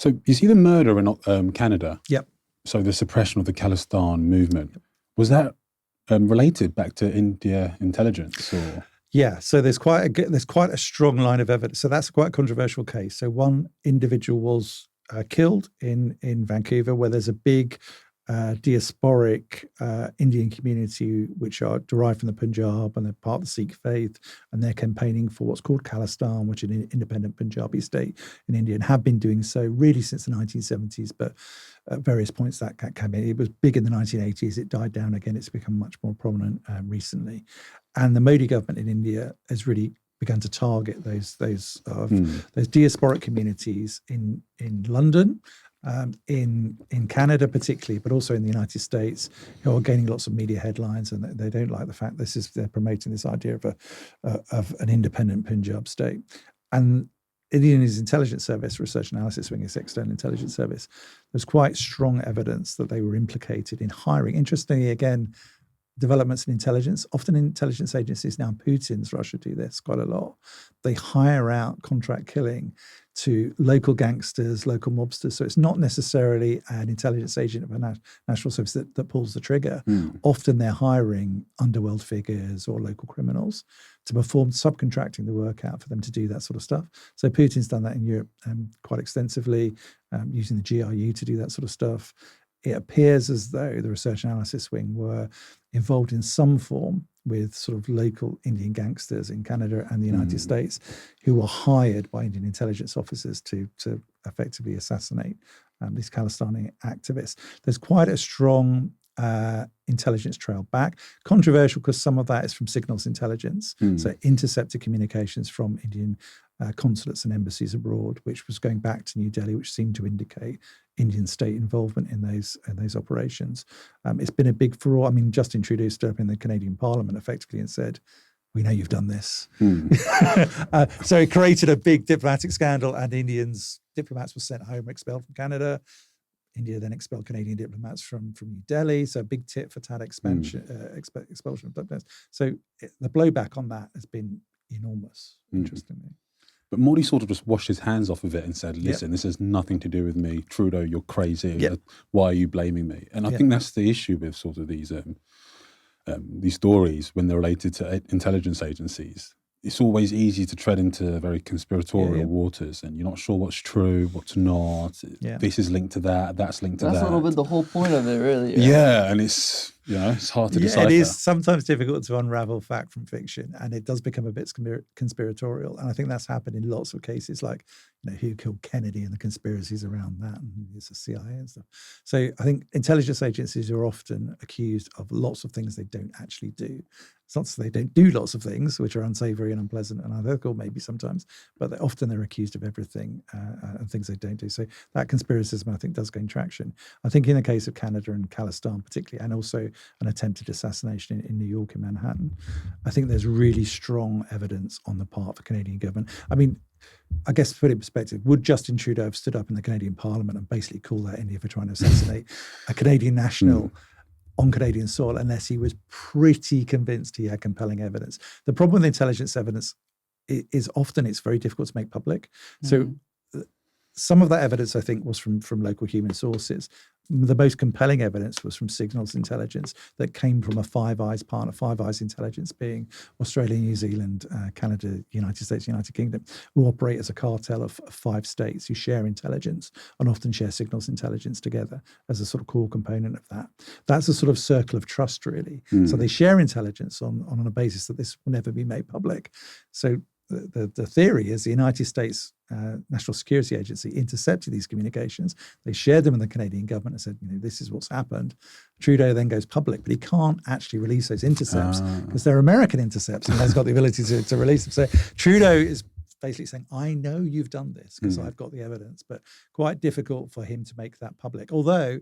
So you see the murder in Canada. Yep. So the suppression of the Khalistan movement, was that related back to India intelligence or? Yeah, so there's quite a strong line of evidence. So that's quite a controversial case. So one individual was killed in Vancouver, where there's a big diasporic Indian community, which are derived from the Punjab and they're part of the Sikh faith, and they're campaigning for what's called Kalistan, which is an independent Punjabi state in India, and have been doing so really since the 1970s. But at various points that campaign, it was big in the 1980s. It died down again. It's become much more prominent recently, and the Modi government in India has really begun to target those diasporic communities in London. In Canada particularly, but also in the United States, who are gaining lots of media headlines, and they don't like the fact they're promoting this idea of an independent Punjab state. And India's intelligence service, research analysis wing, its external intelligence service, there's quite strong evidence that they were implicated in hiring. Interestingly, again, developments in intelligence, often intelligence agencies now, Putin's Russia do this quite a lot. They hire out contract killing to local gangsters, local mobsters. So it's not necessarily an intelligence agent of a national service that pulls the trigger. Often they're hiring underworld figures or local criminals to perform, subcontracting the work out for them to do that sort of stuff. So Putin's done that in Europe quite extensively, using the GRU to do that sort of stuff. It appears as though the research analysis wing were involved in some form with sort of local Indian gangsters in Canada and the United States, who were hired by Indian intelligence officers to effectively assassinate these Khalistani activists. There's quite a strong intelligence trail back. Controversial because some of that is from signals intelligence, so intercepted communications from Indian consulates and embassies abroad, which was going back to New Delhi, which seemed to indicate Indian state involvement in those operations. It's been a big furore. I mean, Justin Trudeau stood up in the Canadian Parliament effectively and said, "We know you've done this." So it created a big diplomatic scandal, and diplomats were sent home, expelled from Canada. India then expelled Canadian diplomats from New Delhi. So a big tit for tat expulsion of diplomats. So the blowback on that has been enormous, interestingly. But Modi sort of just washed his hands off of it and said, listen, this has nothing to do with me. Trudeau, you're crazy. Why are you blaming me? And I think that's the issue with sort of these stories when they're related to intelligence agencies. It's always easy to tread into very conspiratorial waters, and you're not sure what's true, what's not. This is linked to that, that's linked to that. That's a little bit the whole point of it, really. Yeah, and it's hard to decipher. It is sometimes difficult to unravel fact from fiction, and it does become a bit conspiratorial. And I think that's happened in lots of cases, like who killed Kennedy and the conspiracies around that, and it's the CIA and stuff. So I think intelligence agencies are often accused of lots of things they don't actually do. It's not so they don't do lots of things which are unsavory and unpleasant and unethical, maybe sometimes, but they're accused of everything and things they don't do. So that conspiracism, I think, does gain traction. I think in the case of Canada and Kalistan particularly, and also an attempted assassination in New York, in Manhattan, I think there's really strong evidence on the part of the Canadian government. I mean, I guess to put it in perspective, would Justin Trudeau have stood up in the Canadian Parliament and basically called out India for trying to assassinate a Canadian national on Canadian soil unless he was pretty convinced he had compelling evidence? The problem with intelligence evidence is often it's very difficult to make public. So some of that evidence, I think, was from local human sources. The most compelling evidence was from signals intelligence that came from a Five Eyes partner, Five Eyes intelligence being Australia, New Zealand, Canada, United States, United Kingdom, who operate as a cartel of 5 states who share intelligence and often share signals intelligence together as a sort of core component of that. That's a sort of circle of trust, really. So they share intelligence on a basis that this will never be made public. So the theory is the United States National Security Agency intercepted these communications. They shared them with the Canadian government and said, this is what's happened. Trudeau then goes public, but he can't actually release those intercepts because they're American intercepts and he has got the ability to release them. So Trudeau is basically saying, I know you've done this because I've got the evidence, but quite difficult for him to make that public. Although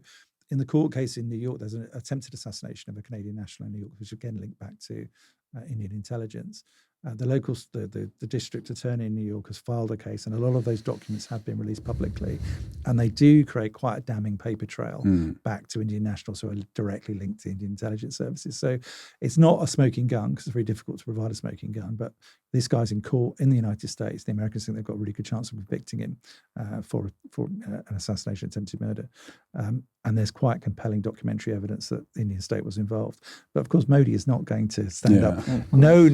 in the court case in New York, there's an attempted assassination of a Canadian national in New York, which again linked back to Indian intelligence. The district attorney in New York has filed a case, and a lot of those documents have been released publicly, and they do create quite a damning paper trail back to Indian nationals who are directly linked to Indian intelligence services. So it's not a smoking gun, because it's very difficult to provide a smoking gun, but this guy's in court in the United States. The Americans think they've got a really good chance of convicting him for an assassination, attempted murder. And there's quite compelling documentary evidence that the Indian state was involved. But of course, Modi is not going to stand up. No,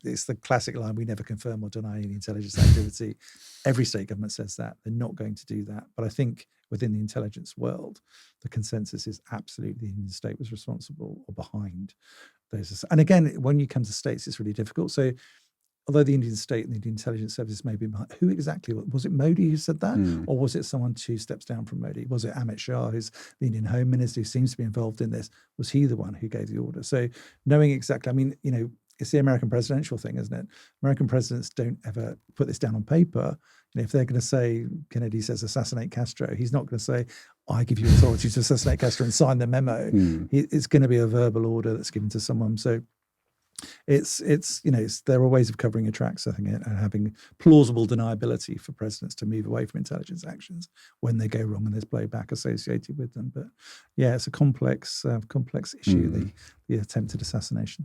it's the classic line, we never confirm or deny any intelligence activity. Every state government says that. They're not going to do that. But I think within the intelligence world, the consensus is absolutely the Indian state was responsible or behind those. And again, when you come to states, it's really difficult. So although the Indian state and the Indian intelligence services may be behind, who exactly, was it Modi who said that? Or was it someone 2 steps down from Modi? Was it Amit Shah, who's the Indian Home Minister, who seems to be involved in this? Was he the one who gave the order? So knowing exactly, I mean, it's the American presidential thing, isn't it? American presidents don't ever put this down on paper. If they're going to say, Kennedy says, assassinate Castro, he's not going to say, I give you authority to assassinate Castro and sign the memo. It's going to be a verbal order that's given to someone. So there are ways of covering your tracks, I think, and having plausible deniability for presidents to move away from intelligence actions when they go wrong and there's blowback associated with them. But yeah, it's a complex issue, the attempted assassination.